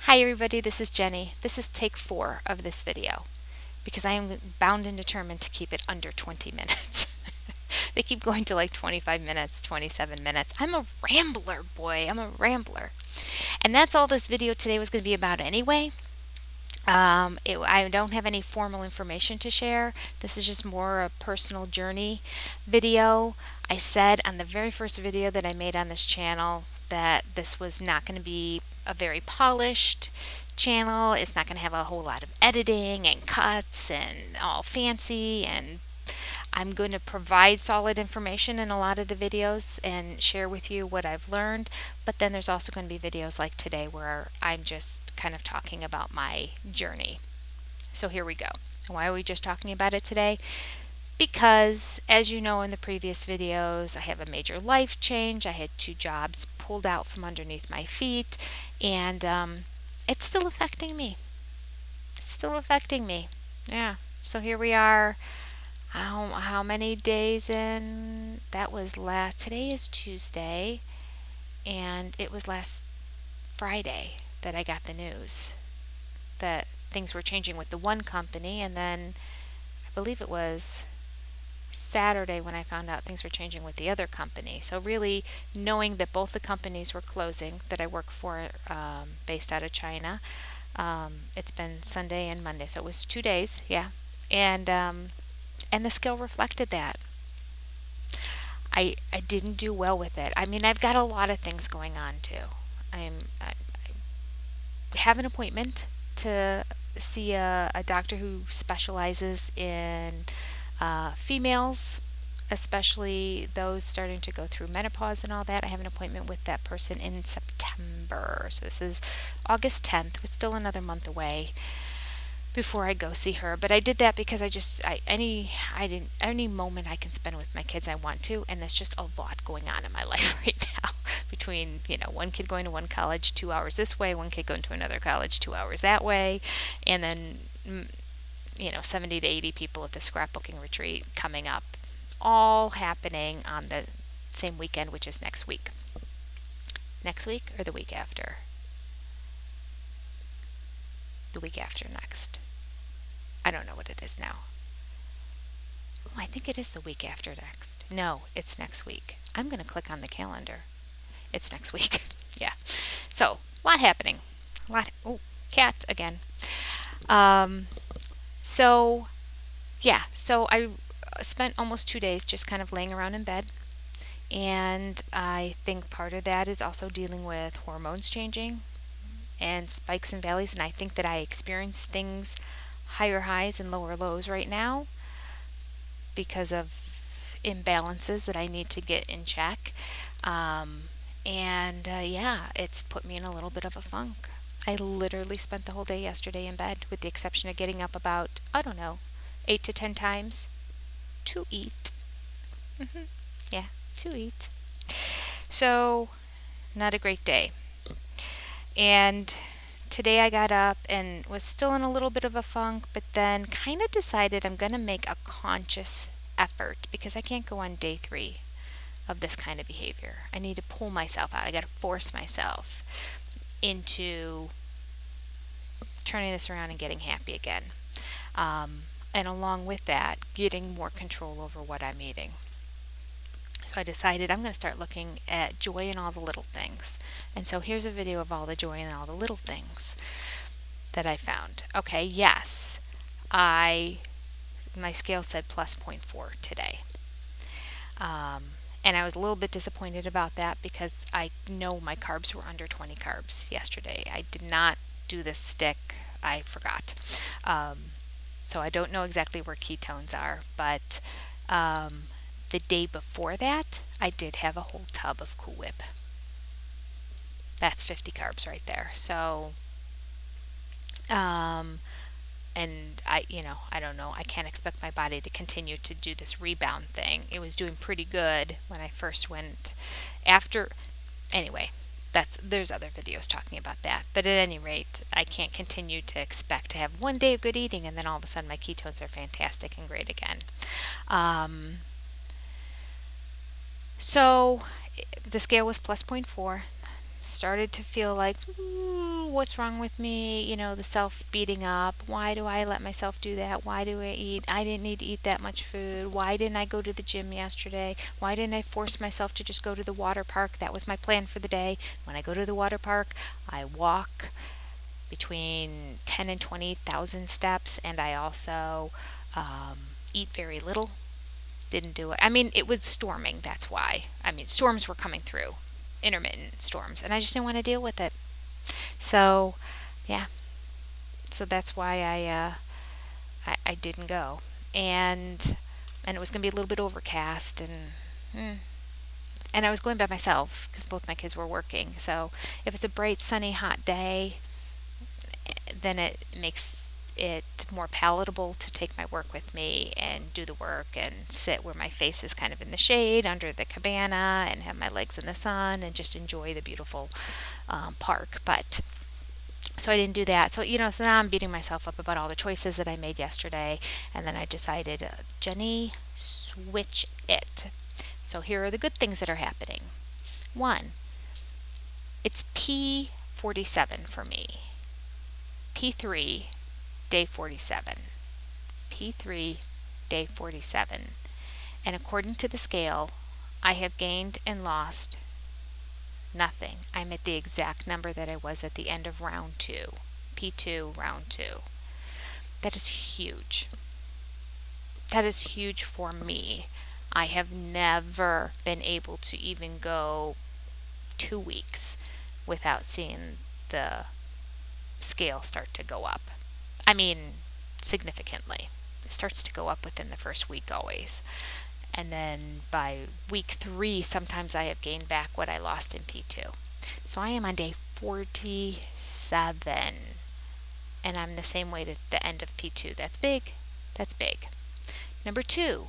Hi everybody, this is Jenny. This is take 4 of this video because I am bound and determined to keep it under 20 minutes. They keep going to like 25 minutes, 27 minutes. I'm a rambler, boy. I'm a rambler. And that's all this video today was going to be about anyway. I don't have any formal information to share. This is just more a personal journey video. I said on the very first video that I made on this channel that this was not going to be a very polished channel. It's not going to have a whole lot of editing and cuts and all fancy, and I'm going to provide solid information in a lot of the videos and share with you what I've learned, but then there's also going to be videos like today where I'm just kind of talking about my journey. So here we go. Why are we just talking about it today? Because, as you know in the previous videos, I have a major life change. I had 2 jobs pulled out from underneath my feet, and it's still affecting me. It's still affecting me. Yeah. So here we are. How many days in? That was today is Tuesday, and it was last Friday that I got the news that things were changing with the one company, and then I believe it was Saturday when I found out things were changing with the other company. So really knowing that both the companies were closing that I work for, based out of China, it's been Sunday and Monday, so it was 2 days, yeah, and the scale reflected that. I didn't do well with it. I mean, I've got a lot of things going on too. I have an appointment to see a doctor who specializes in females, especially those starting to go through menopause and all that. I have an appointment with that person in September. So this is August 10th. It's still another month away before I go see her. But I did that because any moment I can spend with my kids I want to, and there's just a lot going on in my life right now. Between, one kid going to one college 2 hours this way, one kid going to another college 2 hours that way, and then 70 to 80 people at the scrapbooking retreat coming up, all happening on the same weekend, which is next week. Next week or the week after? The week after next. I don't know what it is now. Oh, I think it is the week after next. No, it's next week. I'm going to click on the calendar. It's next week. Yeah. So, a lot happening. Oh, cat again. So I spent almost 2 days just kind of laying around in bed. And I think part of that is also dealing with hormones changing and spikes and valleys. And I think that I experience things, higher highs and lower lows right now because of imbalances that I need to get in check. It's put me in a little bit of a funk. I literally spent the whole day yesterday in bed, with the exception of getting up about, I don't know, 8 to 10 times to eat. Yeah, to eat. So, not a great day. And today I got up and was still in a little bit of a funk, but then kind of decided I'm going to make a conscious effort because I can't go on day 3 of this kind of behavior. I need to pull myself out. I got to force myself into turning this around and getting happy again. And along with that, getting more control over what I'm eating. So I decided I'm going to start looking at joy in all the little things. And so here's a video of all the joy in all the little things that I found. Okay, yes, my scale said plus 0.4 today. And I was a little bit disappointed about that because I know my carbs were under 20 carbs yesterday. I did not do this stick. I forgot. So I don't know exactly where ketones are, but the day before that, I did have a whole tub of Cool Whip. That's 50 carbs right there. So, and I don't know. I can't expect my body to continue to do this rebound thing. It was doing pretty good when I first went after. Anyway, there's other videos talking about that. But at any rate, I can't continue to expect to have one day of good eating and then all of a sudden my ketones are fantastic and great again. So the scale was plus 0.4. Started to feel like, what's wrong with me, the self beating up. Why do I let myself do that? Why do I didn't need to eat that much food. Why didn't I go to the gym yesterday? Why didn't I force myself to just go to the water park? That was my plan for the day. When I go to the water park, I walk between 10 and 20,000 steps, and I also eat very little. Didn't do it. I mean, it was storming, that's why. I mean, storms were coming through, intermittent storms, and I just didn't want to deal with it. So, yeah, so that's why I didn't go. And it was going to be a little bit overcast, and I was going by myself because both my kids were working. So if it's a bright, sunny, hot day, then it makes it more palatable to take my work with me and do the work and sit where my face is kind of in the shade under the cabana and have my legs in the sun and just enjoy the beautiful park. But so I didn't do that. So now I'm beating myself up about all the choices that I made yesterday. And then I decided, Jenny, switch it. So here are the good things that are happening. One, it's P47 for me. P3, day 47. P3, day 47. And according to the scale, I have gained and lost nothing. I'm at the exact number that I was at the end of round 2. P2, round 2. That is huge. That is huge for me. I have never been able to even go 2 weeks without seeing the scale start to go up. I mean, significantly. It starts to go up within the first week always. And then by week 3, sometimes I have gained back what I lost in P2. So I am on day 47. And I'm the same weight at the end of P2. That's big. That's big. Number 2,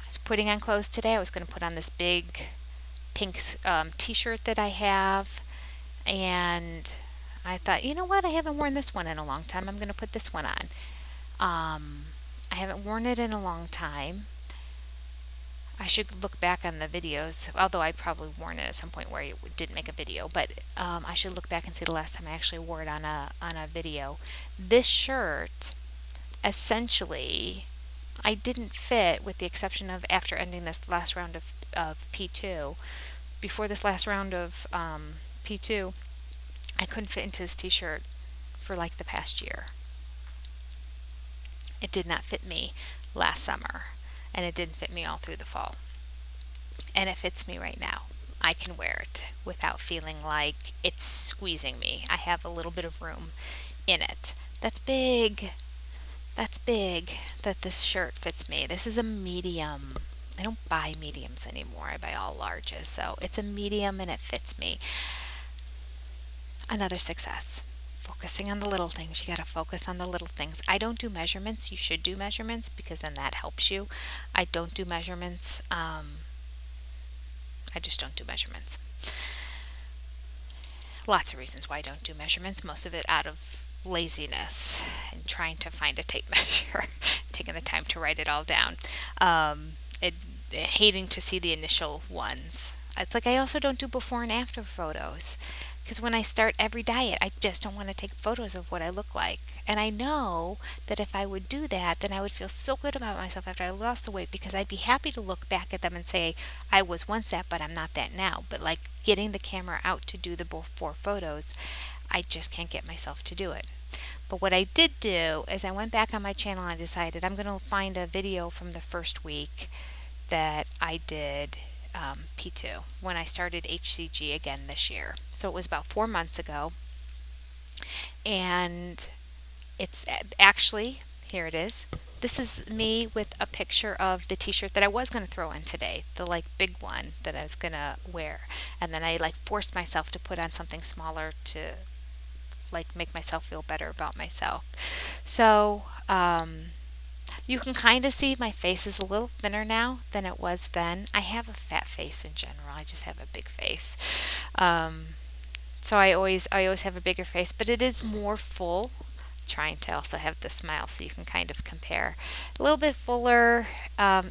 I was putting on clothes today. I was going to put on this big pink t-shirt that I have. And I thought, you know what? I haven't worn this one in a long time. I'm going to put this one on. I haven't worn it in a long time. I should look back on the videos, although I probably worn it at some point where I didn't make a video. But I should look back and see the last time I actually wore it on a video. This shirt, essentially, I didn't fit, with the exception of after ending this last round of P2. Before this last round of P2, I couldn't fit into this t-shirt for like the past year. It did not fit me last summer, and it didn't fit me all through the fall. And it fits me right now. I can wear it without feeling like it's squeezing me. I have a little bit of room in it. That's big. That's big that this shirt fits me. This is a medium. I don't buy mediums anymore. I buy all larges. So it's a medium and it fits me. Another success. Focusing on the little things. You got to focus on the little things. I don't do measurements. You should do measurements because then that helps you. I don't do measurements. I just don't do measurements. Lots of reasons why I don't do measurements. Most of it out of laziness and trying to find a tape measure, taking the time to write it all down, hating to see the initial ones. It's like I also don't do before and after photos because when I start every diet, I just don't want to take photos of what I look like. And I know that if I would do that, then I would feel so good about myself after I lost the weight because I'd be happy to look back at them and say, I was once that, but I'm not that now. But like getting the camera out to do the before photos, I just can't get myself to do it. But what I did do is I went back on my channel and I decided I'm going to find a video from the first week that I did P2 when I started HCG again this year. So it was about 4 months ago. And it's actually, here it is. This is me with a picture of the t-shirt that I was going to throw on today, the like big one that I was going to wear. And then I like forced myself to put on something smaller to like make myself feel better about myself. So you can kind of see my face is a little thinner now than it was then. I have a fat face in general. I just have a big face. So I always have a bigger face, but it is more full. Trying to also have the smile so you can kind of compare. A little bit fuller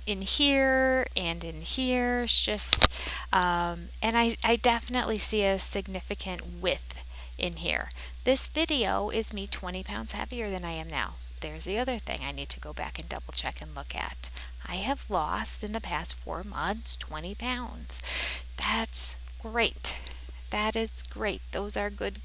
in here and in here. It's just, and I definitely see a significant width in here. This video is me 20 pounds heavier than I am now. There's the other thing I need to go back and double check and look at. I have lost in the past 4 months 20 pounds. That's great. That is great. Those are good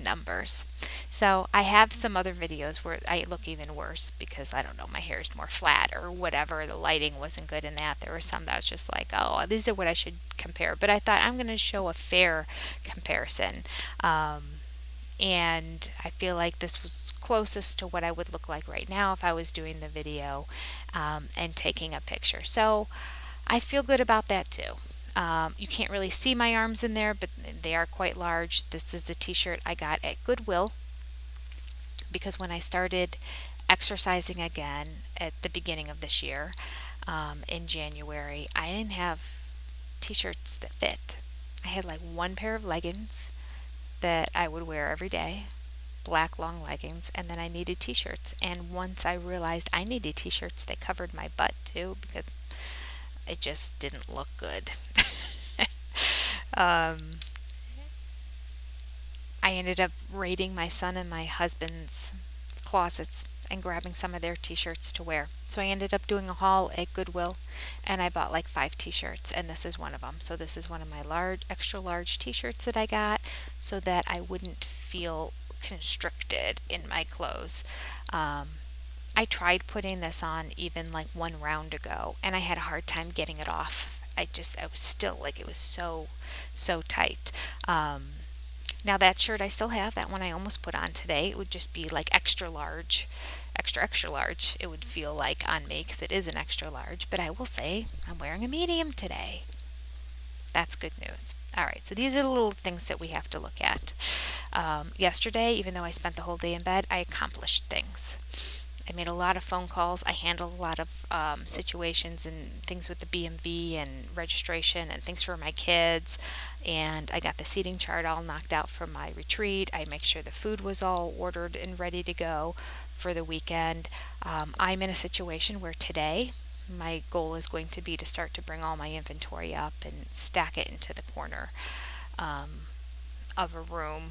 numbers. So I have some other videos where I look even worse because I don't know, my hair is more flat or whatever. The lighting wasn't good in that. There were some that was just like, oh, these are what I should compare. But I thought I'm going to show a fair comparison. And I feel like this was closest to what I would look like right now if I was doing the video and taking a picture. So I feel good about that too. You can't really see my arms in there, but they are quite large. This is the t-shirt I got at Goodwill because when I started exercising again at the beginning of this year, in January, I didn't have t-shirts that fit. I had like one pair of leggings that I would wear every day, black long leggings, and then I needed t-shirts. And once I realized I needed t-shirts that covered my butt too, because it just didn't look good. I ended up raiding my son and my husband's closets and grabbing some of their t-shirts to wear. So I ended up doing a haul at Goodwill and I bought like 5 t-shirts and this is one of them. So this is one of my extra large t-shirts that I got so that I wouldn't feel constricted in my clothes. I tried putting this on even like one round ago and I had a hard time getting it off. I was still like, it was so tight. Now that shirt I still have, that one I almost put on today. It would just be like extra large, extra large. It would feel like on me because it is an extra large. But I will say I'm wearing a medium today. That's good news. All right, so these are the little things that we have to look at. Yesterday, even though I spent the whole day in bed, I accomplished things. I made a lot of phone calls. I handled a lot of situations and things with the BMV and registration and things for my kids. And I got the seating chart all knocked out for my retreat. I make sure the food was all ordered and ready to go for the weekend. I'm in a situation where today my goal is going to be to start to bring all my inventory up and stack it into the corner of a room,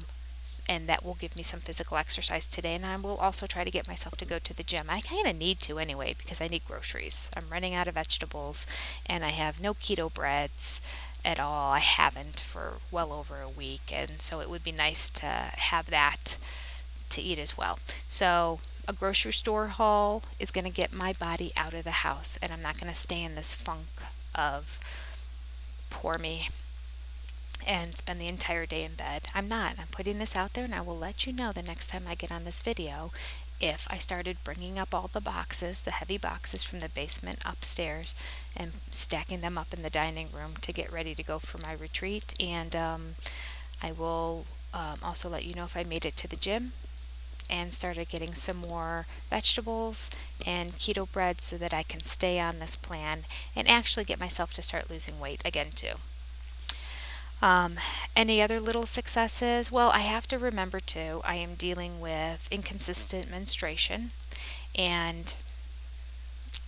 and that will give me some physical exercise today. And I will also try to get myself to go to the gym. I kind of need to anyway because I need groceries. I'm running out of vegetables and I have no keto breads at all. I haven't for well over a week, and so it would be nice to have that to eat as well. So a grocery store haul is going to get my body out of the house, and I'm not going to stay in this funk of poor me and spend the entire day in bed. I'm not. I'm putting this out there and I will let you know the next time I get on this video if I started bringing up all the boxes, the heavy boxes from the basement upstairs and stacking them up in the dining room to get ready to go for my retreat. And I will also let you know if I made it to the gym and started getting some more vegetables and keto bread so that I can stay on this plan and actually get myself to start losing weight again too. Any other little successes? Well, I have to remember too, I am dealing with inconsistent menstruation and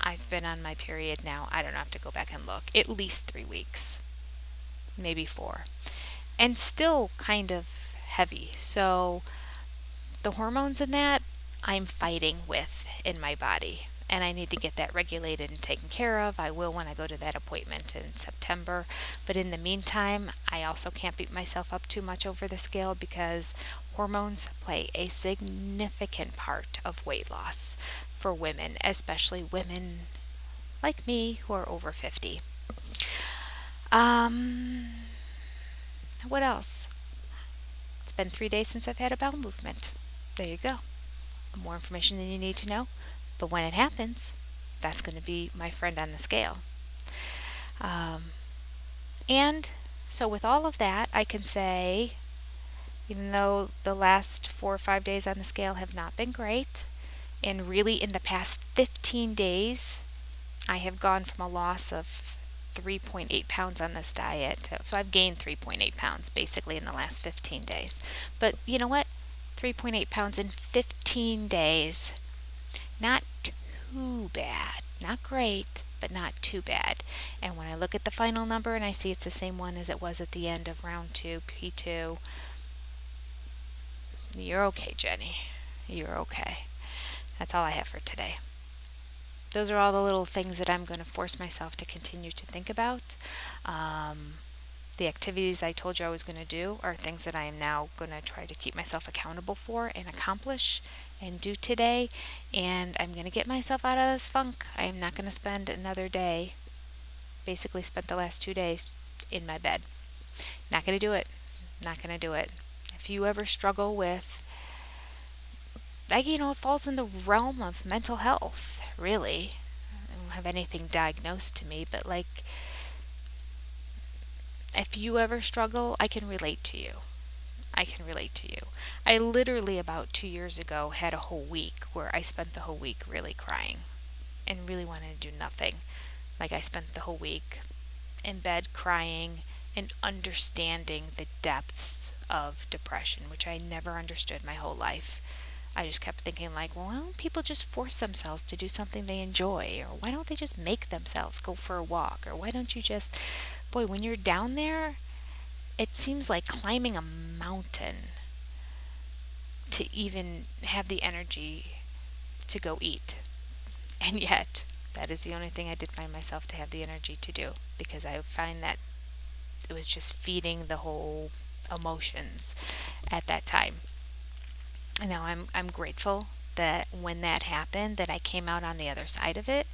I've been on my period now, I don't have to go back and look, at least 3 weeks, maybe 4, and still kind of heavy. So the hormones in that I'm fighting with in my body. And I need to get that regulated and taken care of. I will when I go to that appointment in September. But in the meantime, I also can't beat myself up too much over the scale because hormones play a significant part of weight loss for women, especially women like me who are over 50. What else? It's been 3 days since I've had a bowel movement. There you go. More information than you need to know. But when it happens, that's going to be my friend on the scale. And so with all of that, I can say, even though the last 4 or 5 days on the scale have not been great, and really in the past 15 days, I have gone from a loss of 3.8 pounds on this diet. So I've gained 3.8 pounds basically in the last 15 days. But you know what? 3.8 pounds in 15 days. Not too bad. Not great, but not too bad. And when I look at the final number and I see it's the same one as it was at the end of round 2, P2, You're okay, Jenny. You're okay. That's all I have for today. Those are all the little things that I'm going to force myself to continue to think about. Um, the activities I told you I was going to do are things that I am now going to try to keep myself accountable for and accomplish and do today. And I'm going to get myself out of this funk. I am not going to spend another day, basically spent the last 2 days in my bed. Not going to do it. Not going to do it. If you ever struggle with, like, it falls in the realm of mental health, really. I don't have anything diagnosed to me, but like, if you ever struggle, I can relate to you. I can relate to you. I literally, about 2 years ago, had a whole week where I spent the whole week really crying and really wanted to do nothing. Like, I spent the whole week in bed crying and understanding the depths of depression, which I never understood my whole life. I just kept thinking, like, well, why don't people just force themselves to do something they enjoy? Or why don't they just make themselves go for a walk? Or why don't you just, boy, when you're down there, it seems like climbing a mountain to even have the energy to go eat. And yet, that is the only thing I did find myself to have the energy to do, because I find that it was just feeding the whole emotions at that time. And now I'm grateful that when that happened, that I came out on the other side of it.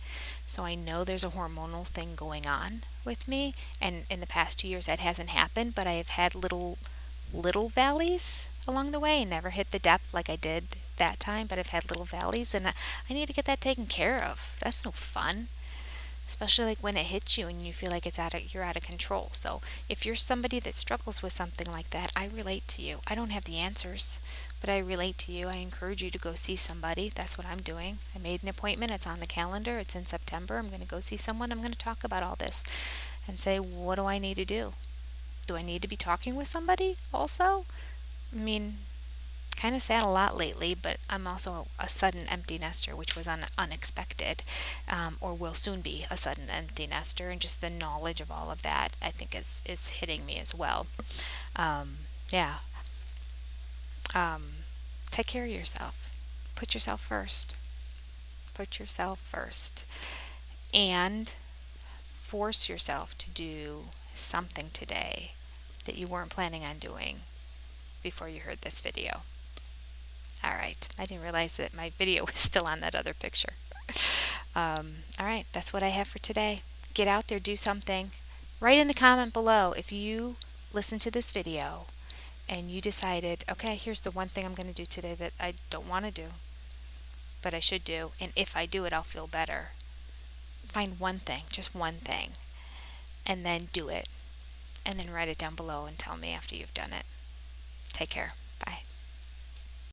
So I know there's a hormonal thing going on with me, and in the past 2 years that hasn't happened, but I have had little valleys along the way and never hit the depth like I did that time, but I've had little valleys, and I need to get that taken care of. That's no fun, especially like when it hits you and you feel like you're out of control. So if you're somebody that struggles with something like that, I relate to you. I don't have the answers, but I relate to you. I encourage you to go see somebody. That's what I'm doing. I made an appointment. It's on the calendar. It's in September. I'm going to go see someone. I'm going to talk about all this and say, what do I need to do? Do I need to be talking with somebody also? I mean, kind of sad a lot lately, but I'm also a sudden empty nester, which was unexpected, or will soon be a sudden empty nester, and just the knowledge of all of that, I think, is hitting me as well. Yeah. Um, Take care of yourself. Put yourself first. Put yourself first, and force yourself to do something today that you weren't planning on doing before you heard this video. All right. I didn't realize that my video was still on that other picture. All right. That's what I have for today. Get out there, do something. Write in the comment below if you listen to this video and you decided, okay, here's the one thing I'm going to do today that I don't want to do, but I should do. And if I do it, I'll feel better. Find one thing, just one thing, and then do it. And then write it down below and tell me after you've done it. Take care. Bye.